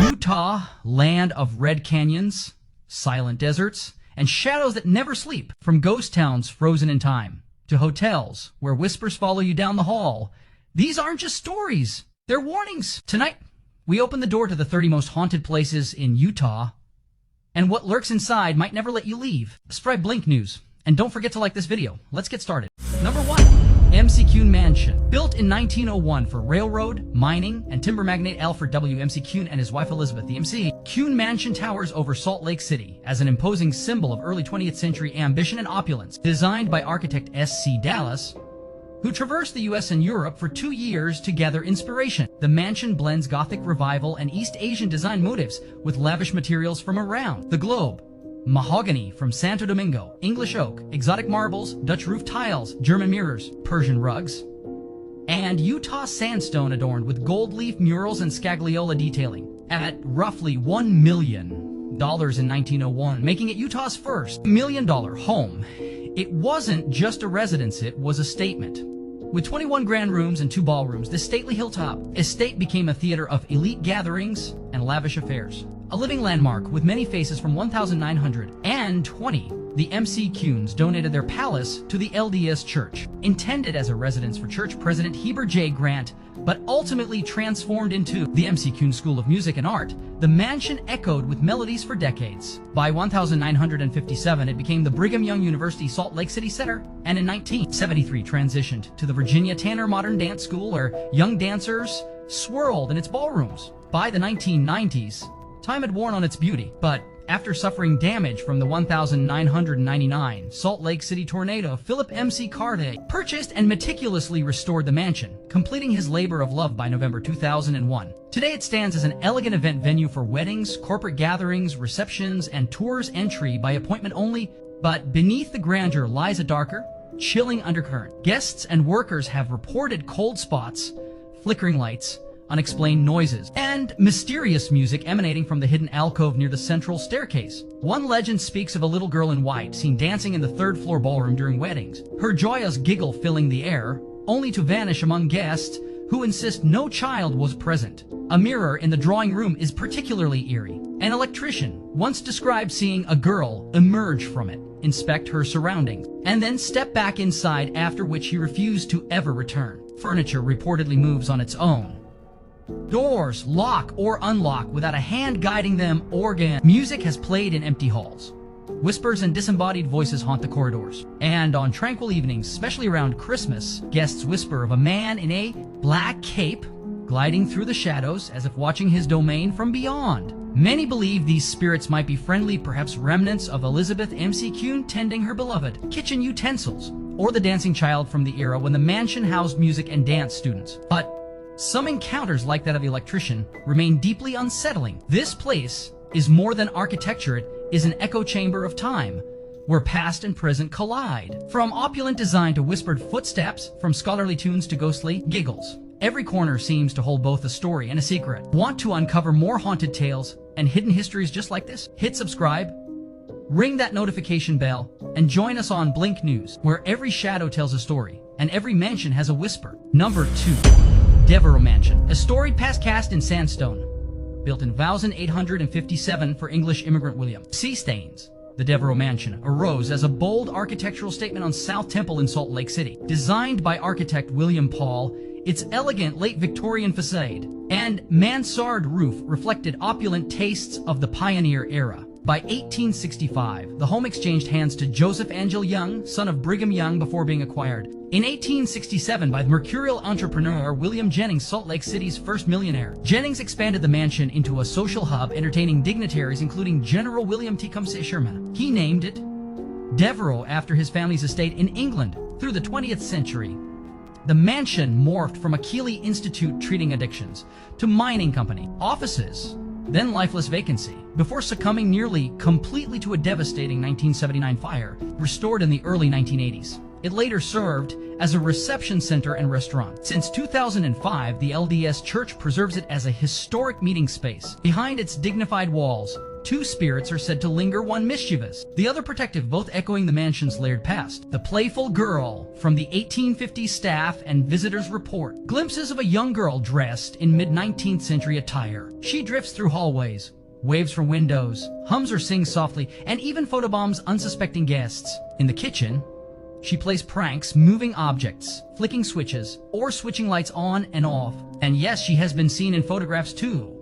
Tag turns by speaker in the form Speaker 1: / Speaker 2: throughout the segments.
Speaker 1: Utah, land of red canyons, silent deserts, and shadows that never sleep. From ghost towns frozen in time to hotels where whispers follow you down the hall, these aren't just stories, they're warnings. Tonight, we open the door to the 30 most haunted places in Utah, and what lurks inside might never let you leave. Subscribe Blink News, and don't forget to like this video. Let's get started. Number 1. McCune Mansion. Built in 1901 for railroad, mining, and timber magnate Alfred W. McCune and his wife Elizabeth. The McCune Mansion towers over Salt Lake City as an imposing symbol of early 20th century ambition and opulence. Designed by architect S.C. Dallas, who traversed the U.S. and Europe for 2 years to gather inspiration. The mansion blends Gothic revival and East Asian design motifs with lavish materials from around the globe. Mahogany from Santo Domingo, English oak, exotic marbles, Dutch roof tiles, German mirrors, Persian rugs, and Utah sandstone adorned with gold leaf murals and scagliola detailing. At roughly $1 million in 1901, making it Utah's first $1 million home, it wasn't just a residence, it was a statement. With 21 grand rooms and 2 ballrooms, this stately hilltop estate became a theater of elite gatherings and lavish affairs. A living landmark with many faces from 1920, the McCunes donated their palace to the LDS Church. Intended as a residence for church president Heber J. Grant, but ultimately transformed into the McCune School of Music and Art, the mansion echoed with melodies for decades. By 1957, it became the Brigham Young University Salt Lake City Center, and in 1973 transitioned to the Virginia Tanner Modern Dance School, where young dancers swirled in its ballrooms. By the 1990s, time had worn on its beauty, but after suffering damage from the 1999 Salt Lake City tornado, Philip M.C. Carday purchased and meticulously restored the mansion, completing his labor of love by November 2001. Today it stands as an elegant event venue for weddings, corporate gatherings, receptions, and tours entry by appointment only, but beneath the grandeur lies a darker, chilling undercurrent. Guests and workers have reported cold spots, flickering lights, unexplained noises, and mysterious music emanating from the hidden alcove near the central staircase. One legend speaks of a little girl in white seen dancing in the 3rd floor ballroom during weddings, her joyous giggle filling the air, only to vanish among guests who insist no child was present. A mirror in the drawing room is particularly eerie. An electrician once described seeing a girl emerge from it, inspect her surroundings, and then step back inside, after which he refused to ever return. Furniture reportedly moves on its own. Doors lock or unlock without a hand guiding them. Organ music has played in empty halls. Whispers and disembodied voices haunt the corridors. And on tranquil evenings, especially around Christmas, guests whisper of a man in a black cape gliding through the shadows as if watching his domain from beyond. Many believe these spirits might be friendly, perhaps remnants of Elizabeth McCune tending her beloved kitchen utensils, or the dancing child from the era when the mansion housed music and dance students. But some encounters, like that of the electrician, remain deeply unsettling. This place is more than architecture, it is an echo chamber of time, where past and present collide. From opulent design to whispered footsteps, from scholarly tunes to ghostly giggles, every corner seems to hold both a story and a secret. Want to uncover more haunted tales and hidden histories just like this? Hit subscribe, ring that notification bell, and join us on Blink News, where every shadow tells a story and every mansion has a whisper. Number 2. Devereaux Mansion. A storied past cast in sandstone, built in 1857 for English immigrant William C. Staines. The Devereaux Mansion arose as a bold architectural statement on South Temple in Salt Lake City. Designed by architect William Paul, its elegant late Victorian facade and mansard roof reflected opulent tastes of the pioneer era. By 1865, the home exchanged hands to Joseph Angell Young, son of Brigham Young, before being acquired in 1867 by the mercurial entrepreneur William Jennings, Salt Lake City's first millionaire. Jennings expanded the mansion into a social hub, entertaining dignitaries including General William Tecumseh Sherman. He named it Devereaux after his family's estate in England. Through the 20th century, the mansion morphed from a Keeley Institute treating addictions to mining company, offices, then lifeless vacancy, before succumbing nearly completely to a devastating 1979 fire, restored in the early 1980s. It later served as a reception center and restaurant. Since 2005, the LDS Church preserves it as a historic meeting space. Behind its dignified walls, Two spirits are said to linger, one mischievous, the other protective, both echoing the mansion's layered past. The Playful Girl from the 1850s staff and visitors report. Glimpses of a young girl dressed in mid-19th century attire. She drifts through hallways, waves from windows, hums or sings softly, and even photobombs unsuspecting guests. In the kitchen, she plays pranks, moving objects, flicking switches, or switching lights on and off. And yes, she has been seen in photographs too.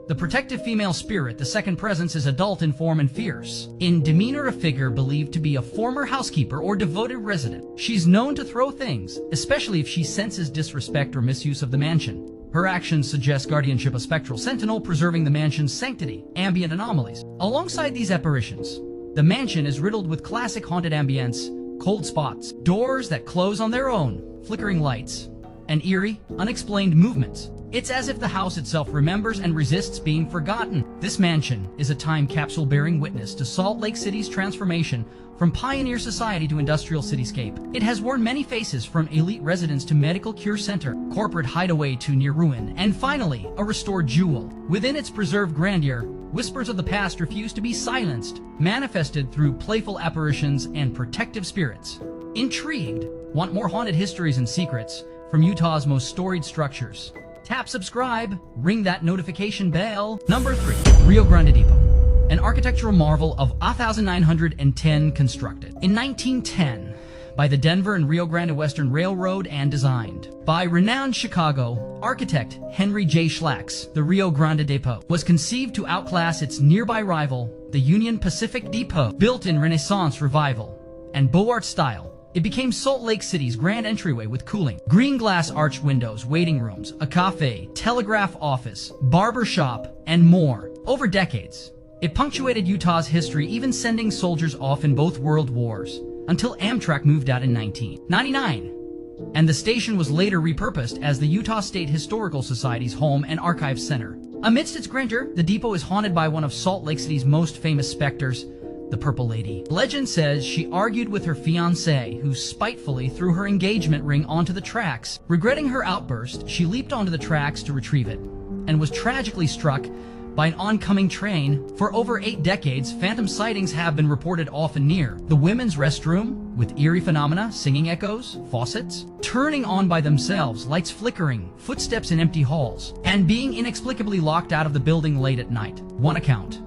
Speaker 1: The protective female spirit, the second presence, is adult in form and fierce. In demeanor, a figure believed to be a former housekeeper or devoted resident. She's known to throw things, especially if she senses disrespect or misuse of the mansion. Her actions suggest guardianship, a spectral sentinel preserving the mansion's sanctity, ambient anomalies. Alongside these apparitions, the mansion is riddled with classic haunted ambience, cold spots, doors that close on their own, flickering lights, and eerie, unexplained movements. It's as if the house itself remembers and resists being forgotten. This mansion is a time capsule bearing witness to Salt Lake City's transformation from pioneer society to industrial cityscape. It has worn many faces, from elite residence to medical cure center, corporate hideaway to near ruin, and finally, a restored jewel. Within its preserved grandeur, whispers of the past refuse to be silenced, manifested through playful apparitions and protective spirits. Intrigued? Want more haunted histories and secrets from Utah's most storied structures? Tap subscribe, ring that notification bell. Number 3, Rio Grande Depot. An architectural marvel of 1910 constructed. In 1910, by the Denver and Rio Grande Western Railroad and designed by renowned Chicago architect Henry J. Schlacks, the Rio Grande Depot was conceived to outclass its nearby rival, the Union Pacific Depot. Built in Renaissance revival and Beaux Arts style, it became Salt Lake City's grand entryway with cooling, green glass arched windows, waiting rooms, a cafe, telegraph office, barber shop, and more. Over decades, it punctuated Utah's history, even sending soldiers off in both world wars, until Amtrak moved out in 1999. And the station was later repurposed as the Utah State Historical Society's home and archive center. Amidst its grandeur, the depot is haunted by one of Salt Lake City's most famous specters, the Purple Lady. Legend says she argued with her fiancé, who spitefully threw her engagement ring onto the tracks. Regretting her outburst, she leaped onto the tracks to retrieve it, and was tragically struck by an oncoming train. For over 8 decades, phantom sightings have been reported often near the women's restroom, with eerie phenomena, singing echoes, faucets turning on by themselves, lights flickering, footsteps in empty halls, and being inexplicably locked out of the building late at night. One account: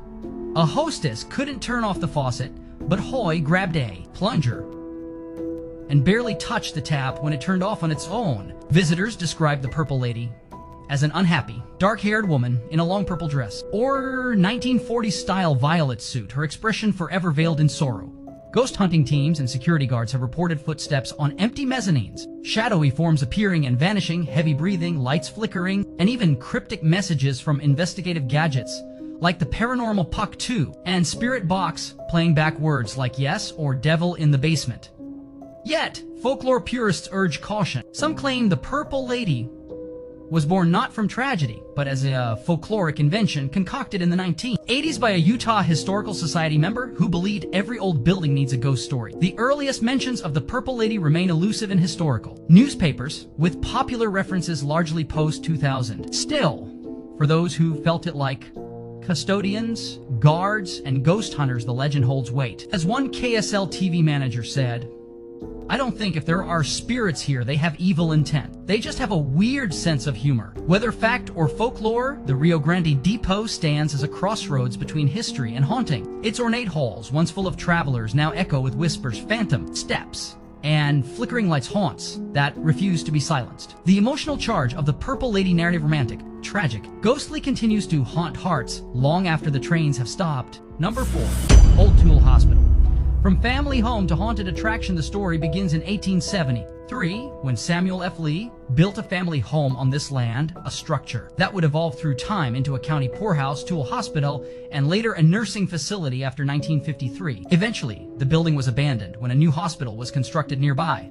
Speaker 1: a hostess couldn't turn off the faucet, but Hoy grabbed a plunger and barely touched the tap when it turned off on its own. Visitors described the Purple Lady as an unhappy, dark-haired woman in a long purple dress, or 1940s-style violet suit, her expression forever veiled in sorrow. Ghost hunting teams and security guards have reported footsteps on empty mezzanines, shadowy forms appearing and vanishing, heavy breathing, lights flickering, and even cryptic messages from investigative gadgets like the Paranormal Puck 2 and Spirit Box playing back words like yes or devil in the basement. Yet, folklore purists urge caution. Some claim the Purple Lady was born not from tragedy, but as a folkloric invention concocted in the 1980s by a Utah Historical Society member who believed every old building needs a ghost story. The earliest mentions of the Purple Lady remain elusive and historical. Newspapers, with popular references largely post-2000. Still, for those who felt it like custodians, guards, and ghost hunters, the legend holds weight. As one KSL TV manager said, "I don't think if there are spirits here, they have evil intent. They just have a weird sense of humor." Whether fact or folklore, the Rio Grande Depot stands as a crossroads between history and haunting. Its ornate halls, once full of travelers, now echo with whispers, phantom steps, and flickering lights, haunts that refuse to be silenced. The emotional charge of the Purple Lady narrative, romantic, tragic, ghostly, continues to haunt hearts long after the trains have stopped. Number 4, Old Tool Hospital. From family home to haunted attraction, the story begins in 1873, when Samuel F. Lee built a family home on this land, a structure that would evolve through time into a county poorhouse, Tool Hospital, and later a nursing facility after 1953. Eventually, the building was abandoned when a new hospital was constructed nearby,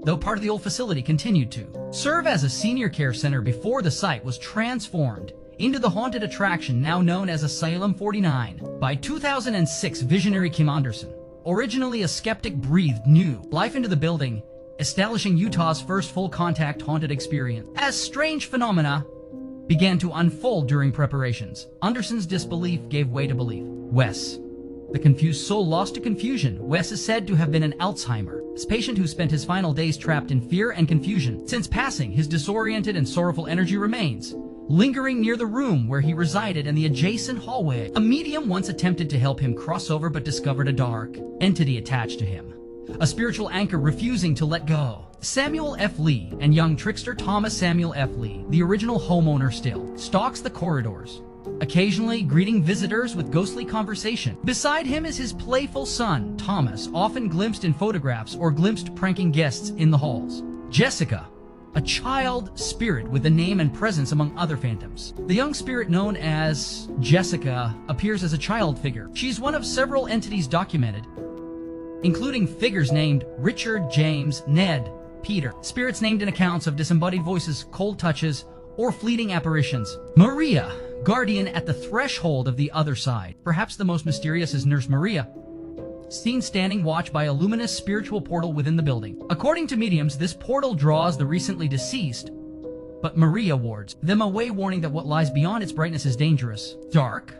Speaker 1: though part of the old facility continued to serve as a senior care center before the site was transformed into the haunted attraction now known as Asylum 49. By 2006, visionary Kim Anderson, originally a skeptic, breathed new life into the building, establishing Utah's first full-contact haunted experience. As strange phenomena began to unfold during preparations. Anderson's disbelief gave way to belief. Wes. The confused soul lost to confusion. Wes is said to have been an Alzheimer's patient who spent his final days trapped in fear and confusion. Since passing, his disoriented and sorrowful energy remains, lingering near the room where he resided and the adjacent hallway. A medium once attempted to help him cross over but discovered a dark entity attached to him, a spiritual anchor refusing to let go. Samuel F. Lee and young trickster Thomas Samuel F. Lee, the original homeowner still, stalks the corridors, occasionally greeting visitors with ghostly conversation. Beside him is his playful son, Thomas, often glimpsed in photographs or glimpsed pranking guests in the halls. Jessica, a child spirit with a name and presence among other phantoms. The young spirit known as Jessica appears as a child figure. She's one of several entities documented, including figures named Richard, James, Ned, Peter, spirits named in accounts of disembodied voices, cold touches, or fleeting apparitions. Maria, guardian at the threshold of the other side. Perhaps the most mysterious is Nurse Maria, seen standing watch by a luminous spiritual portal within the building. According to mediums, this portal draws the recently deceased, but Maria wards them away, warning that what lies beyond its brightness is dangerous. Dark,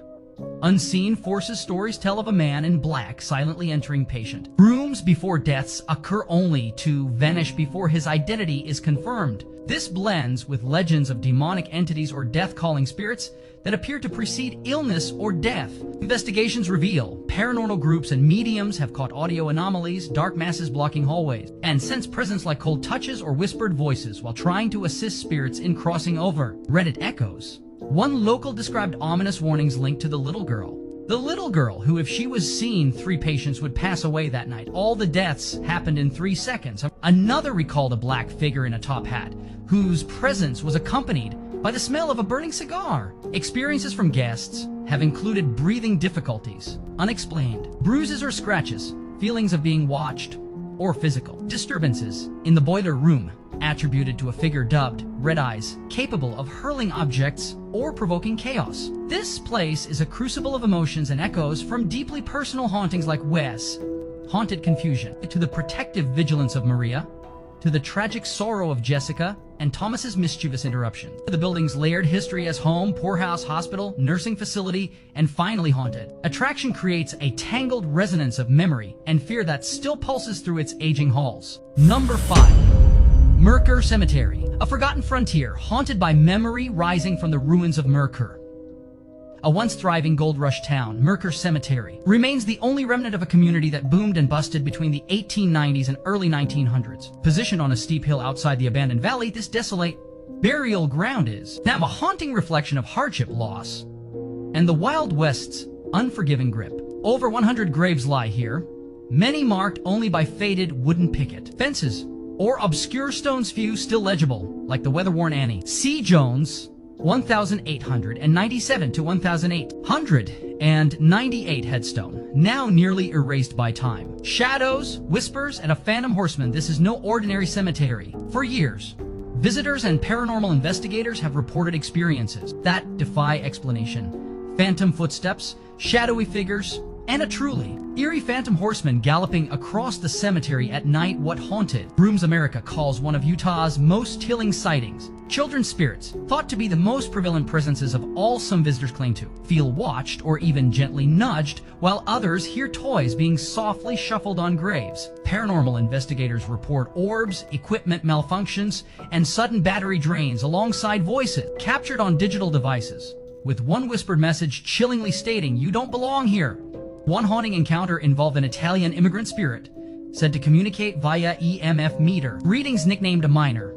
Speaker 1: unseen forces stories tell of a man in black silently entering patient rooms before deaths occur, only to vanish before his identity is confirmed. This blends with legends of demonic entities or death-calling spirits that appear to precede illness or death. Investigations reveal paranormal groups and mediums have caught audio anomalies, dark masses blocking hallways, and sense presence like cold touches or whispered voices while trying to assist spirits in crossing over. Reddit echoes. One local described ominous warnings linked to the little girl. The little girl who, if she was seen, 3 patients would pass away that night. All the deaths happened in 3 seconds. Another recalled a black figure in a top hat, whose presence was accompanied by the smell of a burning cigar. Experiences from guests have included breathing difficulties, unexplained, bruises or scratches, feelings of being watched, or physical disturbances in the boiler room, attributed to a figure dubbed Red Eyes, capable of hurling objects or provoking chaos. This place is a crucible of emotions and echoes, from deeply personal hauntings like Wes' haunted confusion, to the protective vigilance of Maria, to the tragic sorrow of Jessica and Thomas's mischievous interruption. The building's layered history as home, poorhouse, hospital, nursing facility, and finally haunted attraction creates a tangled resonance of memory and fear that still pulses through its aging halls. Number 5. Murker Cemetery, a forgotten frontier haunted by memory rising from the ruins of Mercur. A once thriving gold rush town, Murker Cemetery remains the only remnant of a community that boomed and busted between the 1890s and early 1900s. Positioned on a steep hill outside the abandoned valley, this desolate burial ground is now a haunting reflection of hardship, loss, and the Wild West's unforgiving grip. Over 100 graves lie here, many marked only by faded wooden picket fences or obscure stones, few still legible, like the weather-worn Annie C. Jones 1897 to 1898 headstone, now nearly erased by time. Shadows, whispers, and a phantom horseman. This is no ordinary cemetery. For years, visitors and paranormal investigators have reported experiences that defy explanation. Phantom footsteps, shadowy figures, and a truly eerie phantom horseman galloping across the cemetery at night. What Haunted Rooms America calls one of Utah's most chilling sightings. Children's spirits, thought to be the most prevalent presences of all, some visitors claim to feel watched or even gently nudged, while others hear toys being softly shuffled on graves. Paranormal investigators report orbs, equipment malfunctions, and sudden battery drains alongside voices captured on digital devices, with one whispered message chillingly stating, "You don't belong here." One haunting encounter involved an Italian immigrant spirit, said to communicate via EMF meter readings, nicknamed Minor,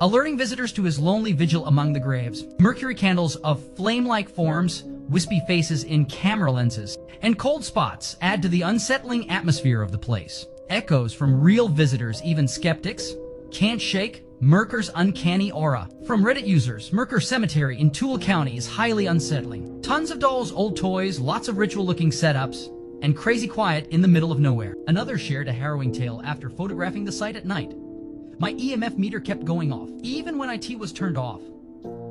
Speaker 1: alerting visitors to his lonely vigil among the graves. Mercury candles of flame-like forms, wispy faces in camera lenses, and cold spots add to the unsettling atmosphere of the place. Echoes from real visitors, even skeptics, can't shake Murker's uncanny aura. From Reddit users, Murker Cemetery in Toole County is highly unsettling. Tons of dolls, old toys, lots of ritual-looking setups, and crazy quiet in the middle of nowhere. Another shared a harrowing tale after photographing the site at night. "My EMF meter kept going off, even when IT was turned off.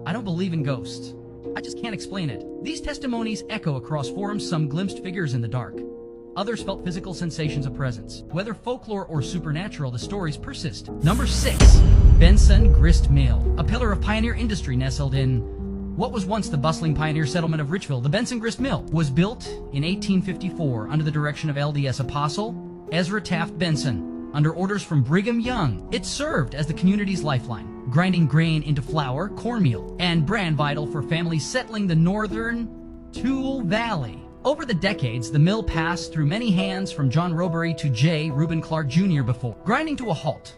Speaker 1: I don't believe in ghosts. I just can't explain it." These testimonies echo across forums. Some glimpsed figures in the dark. Others felt physical sensations of presence. Whether folklore or supernatural, the stories persist. Number 6. Benson Grist Mill, a pillar of pioneer industry nestled in What was once the bustling pioneer settlement of Richville, the Benson Grist Mill, was built in 1854 under the direction of LDS Apostle Ezra Taft Benson, under orders from Brigham Young. It served as the community's lifeline, grinding grain into flour, cornmeal, and bran vital for families settling the northern Tule Valley. Over the decades, the mill passed through many hands, from John Robery to J. Reuben Clark Jr. before grinding to a halt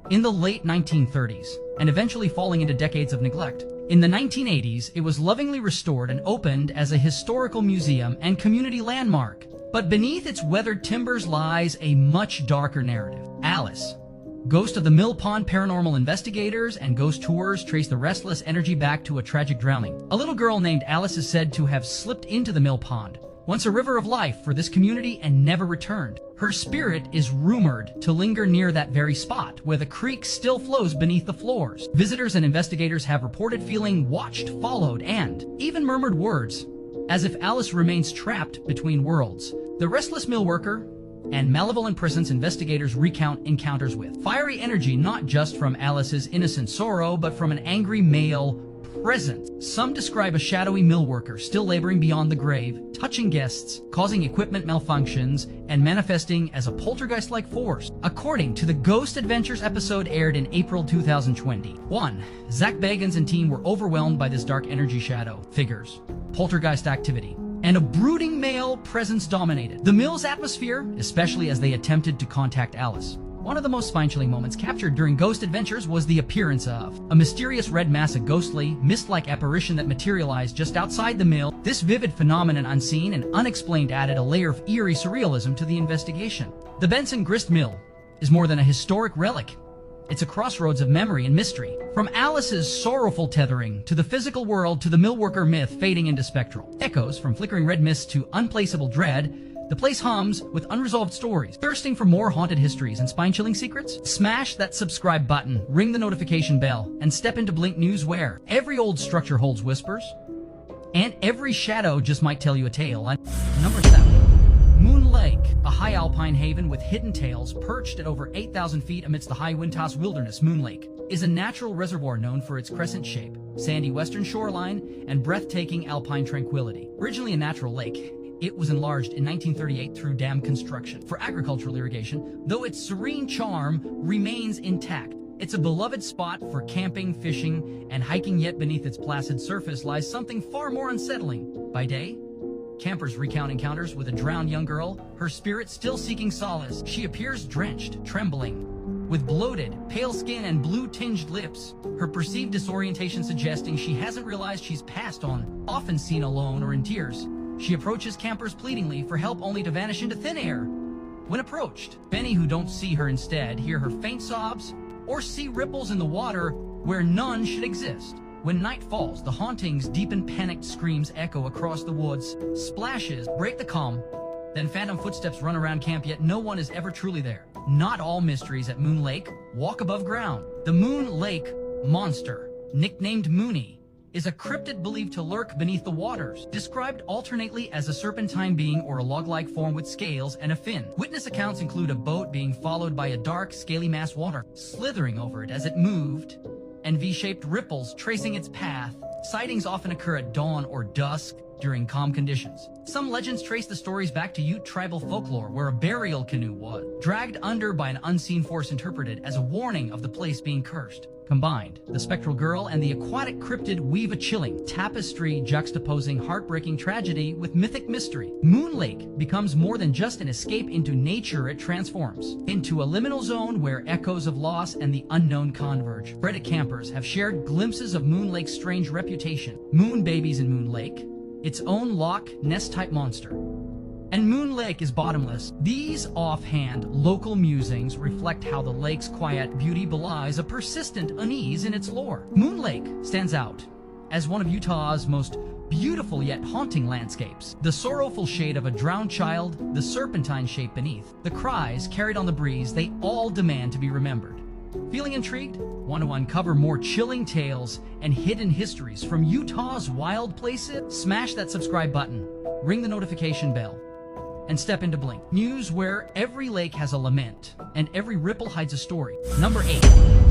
Speaker 1: in the late 1930s and eventually falling into decades of neglect. In the 1980s, it was lovingly restored and opened as a historical museum and community landmark. But beneath its weathered timbers lies a much darker narrative. Alice, ghost of the Mill Pond. Paranormal investigators and ghost tours trace the restless energy back to a tragic drowning. A little girl named Alice is said to have slipped into the Mill Pond, once a river of life for this community, and never returned. Her spirit is rumored to linger near that very spot, where the creek still flows beneath the floors. Visitors and investigators have reported feeling watched, followed, and even murmured words, as if Alice remains trapped between worlds. The restless mill worker and malevolent presence investigators recount encounters with. Fiery energy, not just from Alice's innocent sorrow, but from an angry male presence. Some describe a shadowy mill worker still laboring beyond the grave, touching guests, causing equipment malfunctions, and manifesting as a poltergeist-like force. According to the Ghost Adventures episode aired in April 2021, Zach Bagans and team were overwhelmed by this dark energy shadow, figures, poltergeist activity, and a brooding male presence dominated the mill's atmosphere, especially as they attempted to contact Alice. One of the most spine-chilling moments captured during Ghost Adventures was the appearance of a mysterious red mass, a ghostly, mist-like apparition that materialized just outside the mill. This vivid phenomenon, unseen and unexplained, added a layer of eerie surrealism to the investigation. The Benson Grist Mill is more than a historic relic. It's a crossroads of memory and mystery. From Alice's sorrowful tethering to the physical world to the millworker myth fading into spectral echoes, from flickering red mist to unplaceable dread, the place hums with unresolved stories. Thirsting for more haunted histories and spine-chilling secrets? Smash that subscribe button, ring the notification bell, and step into Blink News, where every old structure holds whispers, and every shadow just might tell you a tale. Number 7. Moon Lake, a high alpine haven with hidden tales. Perched at over 8,000 feet amidst the high wind-tossed wilderness, Moon Lake is a natural reservoir known for its crescent shape, sandy western shoreline, and breathtaking alpine tranquility. Originally a natural lake, it was enlarged in 1938 through dam construction for agricultural irrigation, though its serene charm remains intact. It's a beloved spot for camping, fishing, and hiking, yet beneath its placid surface lies something far more unsettling. By day, campers recount encounters with a drowned young girl, her spirit still seeking solace. She appears drenched, trembling, with bloated, pale skin and blue-tinged lips, her perceived disorientation suggesting she hasn't realized she's passed on, often seen alone or in tears. She approaches campers pleadingly for help, only to vanish into thin air. When approached, many who don't see her instead hear her faint sobs or see ripples in the water where none should exist. When night falls, the hauntings deepen, panicked screams echo across the woods, splashes break the calm, then phantom footsteps run around camp, yet no one is ever truly there. Not all mysteries at Moon Lake walk above ground. The Moon Lake monster, nicknamed Mooney, is a cryptid believed to lurk beneath the waters, described alternately as a serpentine being or a log-like form with scales and a fin. Witness accounts include a boat being followed by a dark, scaly mass water, slithering over it as it moved, and V-shaped ripples tracing its path. Sightings often occur at dawn or dusk during calm conditions. Some legends trace the stories back to Ute tribal folklore, where a burial canoe was dragged under by an unseen force, interpreted as a warning of the place being cursed. Combined, the spectral girl and the aquatic cryptid weave a chilling tapestry juxtaposing heartbreaking tragedy with mythic mystery. Moon Lake becomes more than just an escape into nature. It transforms into a liminal zone where echoes of loss and the unknown converge. Reddit campers have shared glimpses of Moon Lake's strange reputation. Moon babies in Moon Lake, its own Loch Ness-type monster, and Moon Lake is bottomless. These offhand local musings reflect how the lake's quiet beauty belies a persistent unease in its lore. Moon Lake stands out as one of Utah's most beautiful yet haunting landscapes. The sorrowful shade of a drowned child, the serpentine shape beneath, the cries carried on the breeze, they all demand to be remembered. Feeling intrigued? Want to uncover more chilling tales and hidden histories from Utah's wild places? Smash that subscribe button, ring the notification bell, and step into Blink News, where every lake has a lament and every ripple hides a story. Number 8.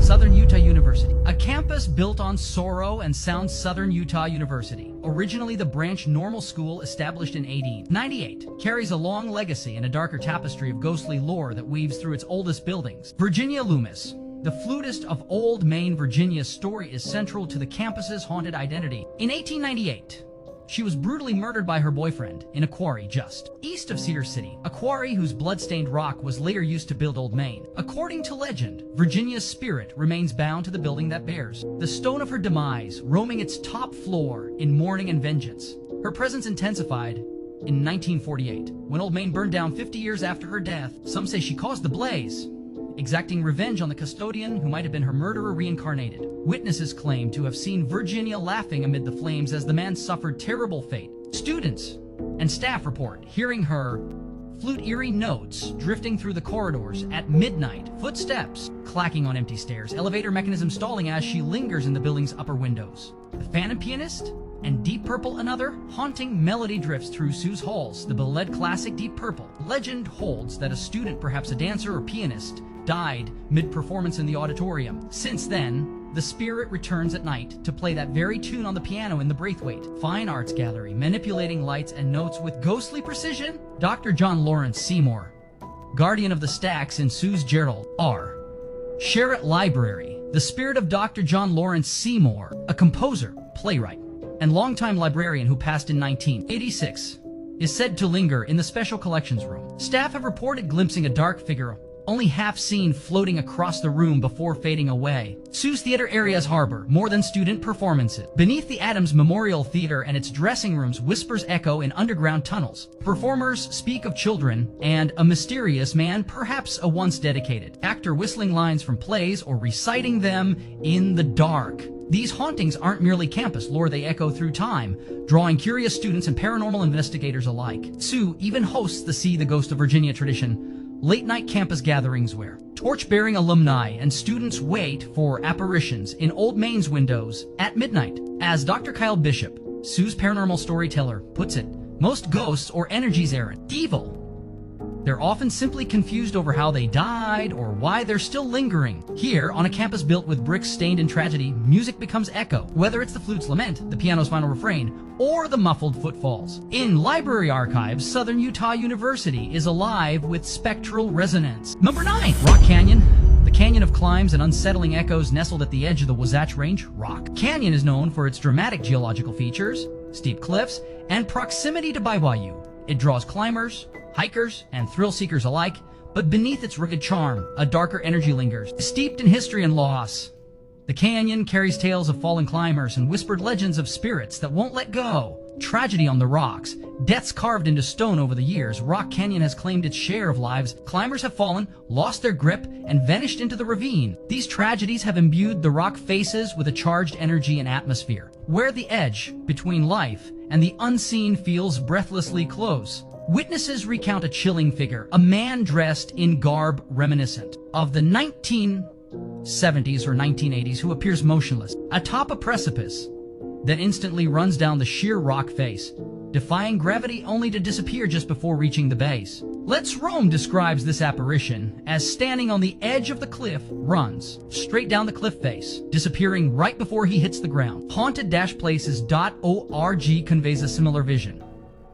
Speaker 1: Southern Utah University, a campus campus built on sorrow and sounds Southern Utah University, originally the branch normal school established in 1898, carries a long legacy and a darker tapestry of ghostly lore that weaves through its oldest buildings. Virginia Loomis, the flutist of Old Main, Virginia's story is central to the campus's haunted identity. In 1898, she was brutally murdered by her boyfriend in a quarry just east of Cedar City, a quarry whose blood-stained rock was later used to build Old Main. According to legend, Virginia's spirit remains bound to the building that bears the stone of her demise, roaming its top floor in mourning and vengeance. Her presence intensified in 1948, when Old Main burned down 50 years after her death. Some say she caused the blaze, exacting revenge on the custodian who might have been her murderer reincarnated. Witnesses claim to have seen Virginia laughing amid the flames as the man suffered terrible fate. Students and staff report hearing her flute-eerie notes drifting through the corridors at midnight, footsteps clacking on empty stairs, elevator mechanism stalling as she lingers in the building's upper windows. The Phantom Pianist and Deep Purple, another haunting melody drifts through Sue's halls. The beloved classic Deep Purple. Legend holds that a student, perhaps a dancer or pianist, died mid-performance in the auditorium. Since then, the spirit returns at night to play that very tune on the piano in the Braithwaite Fine Arts Gallery, manipulating lights and notes with ghostly precision. Dr. John Lawrence Seymour, guardian of the stacks in Sue's Gerald R. Sherritt Library. The spirit of Dr. John Lawrence Seymour, a composer, playwright, and longtime librarian who passed in 1986, is said to linger in the special collections room. Staff have reported glimpsing a dark figure only half seen floating across the room before fading away. Sue's Theater area's harbor, more than student performances. Beneath the Adams Memorial Theater and its dressing rooms, whispers echo in underground tunnels. Performers speak of children and a mysterious man, perhaps a once dedicated actor, whistling lines from plays or reciting them in the dark. These hauntings aren't merely campus lore, they echo through time, drawing curious students and paranormal investigators alike. Sue even hosts the See the Ghost of Virginia tradition, late-night campus gatherings where torch-bearing alumni and students wait for apparitions in Old Main's windows at midnight. As Dr. Kyle Bishop, Sue's paranormal storyteller, puts it, most ghosts or energies aren't evil. They're often simply confused over how they died or why they're still lingering. Here, on a campus built with bricks stained in tragedy, music becomes echo, whether it's the flute's lament, the piano's final refrain, or the muffled footfalls. In library archives, Southern Utah University is alive with spectral resonance. Number 9, Rock Canyon. The canyon of climbs and unsettling echoes nestled at the edge of the Wasatch Range. Rock Canyon is known for its dramatic geological features, steep cliffs, and proximity to Bayou. It draws climbers, hikers, and thrill-seekers alike, but beneath its rugged charm, a darker energy lingers, steeped in history and loss. The canyon carries tales of fallen climbers and whispered legends of spirits that won't let go. Tragedy on the rocks, deaths carved into stone over the years. Rock Canyon has claimed its share of lives. Climbers have fallen, lost their grip, and vanished into the ravine. These tragedies have imbued the rock faces with a charged energy and atmosphere, where the edge between life and the unseen feels breathlessly close. Witnesses recount a chilling figure, a man dressed in garb reminiscent of the 1970s or 1980s who appears motionless atop a precipice, then instantly runs down the sheer rock face, defying gravity only to disappear just before reaching the base. Let's Roam describes this apparition as standing on the edge of the cliff, runs straight down the cliff face, disappearing right before he hits the ground. Haunted-places.org conveys a similar vision.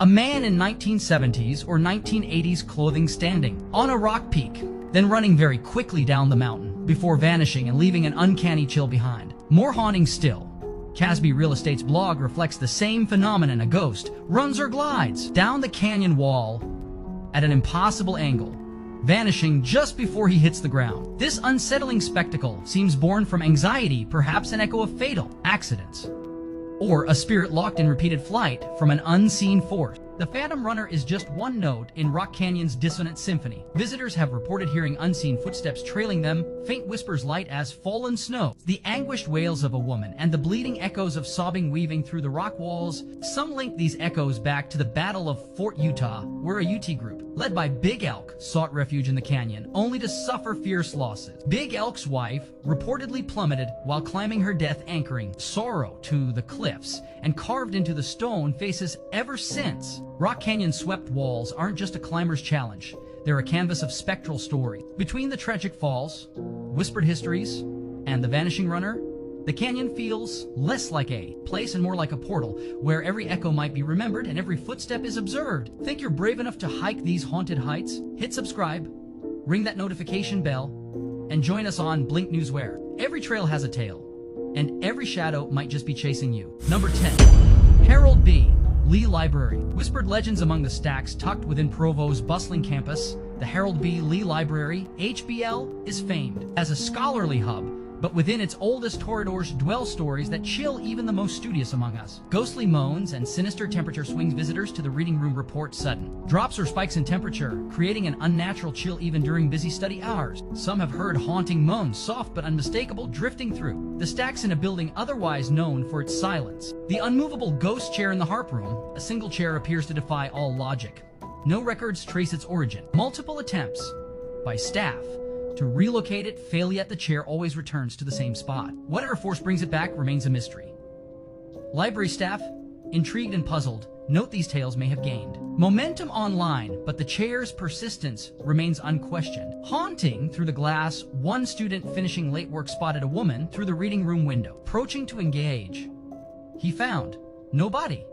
Speaker 1: A man in 1970s or 1980s clothing standing on a rock peak, then running very quickly down the mountain before vanishing and leaving an uncanny chill behind. More haunting still. Casby Real Estate's blog reflects the same phenomenon. A ghost runs or glides down the canyon wall at an impossible angle, vanishing just before he hits the ground. This unsettling spectacle seems born from anxiety, perhaps an echo of fatal accidents, or a spirit locked in repeated flight from an unseen force. The Phantom Runner is just one note in Rock Canyon's dissonant symphony. Visitors have reported hearing unseen footsteps trailing them, faint whispers light as fallen snow, the anguished wails of a woman, and the bleeding echoes of sobbing weaving through the rock walls. Some link these echoes back to the Battle of Fort Utah, where a UT group, led by Big Elk, sought refuge in the canyon, only to suffer fierce losses. Big Elk's wife reportedly plummeted while climbing her death anchoring sorrow to the cliffs, and carved into the stone faces ever since. Rock Canyon's swept walls aren't just a climber's challenge. They're a canvas of spectral stories. Between the tragic falls, whispered histories, and the vanishing runner, The canyon feels less like a place and more like a portal, where every echo might be remembered and every footstep is observed. Think you're brave enough to hike these haunted heights? Hit subscribe, ring that notification bell, and join us on Blink Newsware. Every trail has a tale, and every shadow might just be chasing you. Number 10. Harold B. Lee Library. Whispered legends among the stacks tucked within Provo's bustling campus, the Harold B. Lee Library, HBL, is famed as a scholarly hub, but within its oldest corridors dwell stories that chill even the most studious among us. Ghostly moans and sinister temperature swings visitors to the reading room report sudden. Drops or spikes in temperature, creating an unnatural chill even during busy study hours. Some have heard haunting moans, soft but unmistakable, drifting through the stacks in a building otherwise known for its silence. The unmovable ghost chair in the harp room, a single chair, appears to defy all logic. No records trace its origin. Multiple attempts by staff to relocate it fail, yet the chair always returns to the same spot. Whatever force brings it back remains a mystery. Library staff, intrigued and puzzled, note these tales may have gained momentum online, but the chair's persistence remains unquestioned. Haunting through the glass, one student finishing late work spotted a woman through the reading room window. Approaching to engage, he found no body.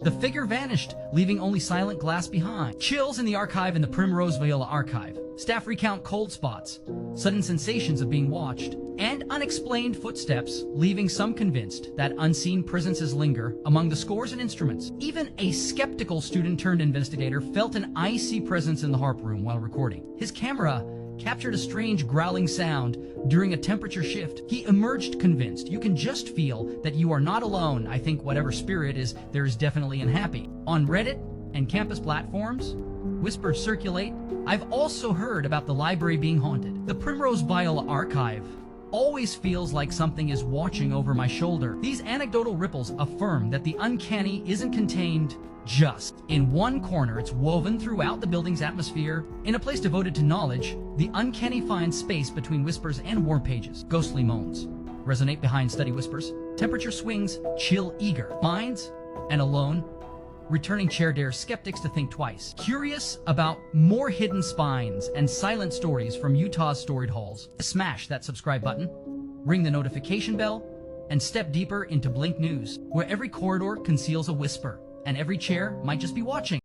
Speaker 1: The figure vanished, leaving only silent glass behind. Chills in the archive in the Primrose Viola archive. Staff recount cold spots, sudden sensations of being watched, and unexplained footsteps, leaving some convinced that unseen presences linger among the scores and instruments. Even a skeptical student-turned-investigator felt an icy presence in the harp room while recording. His camera captured a strange growling sound during a temperature shift. He emerged convinced. You can just feel that you are not alone. I think whatever spirit is there is definitely unhappy. On Reddit and campus platforms, whispers circulate. I've also heard about the library being haunted. The Primrose Viola archive always feels like something is watching over my shoulder. These anecdotal ripples affirm that the uncanny isn't contained just in one corner. It's woven throughout the building's atmosphere. In a place devoted to knowledge, the uncanny finds space between whispers and warm pages. Ghostly moans resonate behind study whispers. Temperature swings chill eager minds, and alone, returning chair dares skeptics to think twice. Curious about more hidden spines and silent stories from Utah's storied halls? Smash that subscribe button, ring the notification bell, and step deeper into Blink News, where every corridor conceals a whisper, and every chair might just be watching.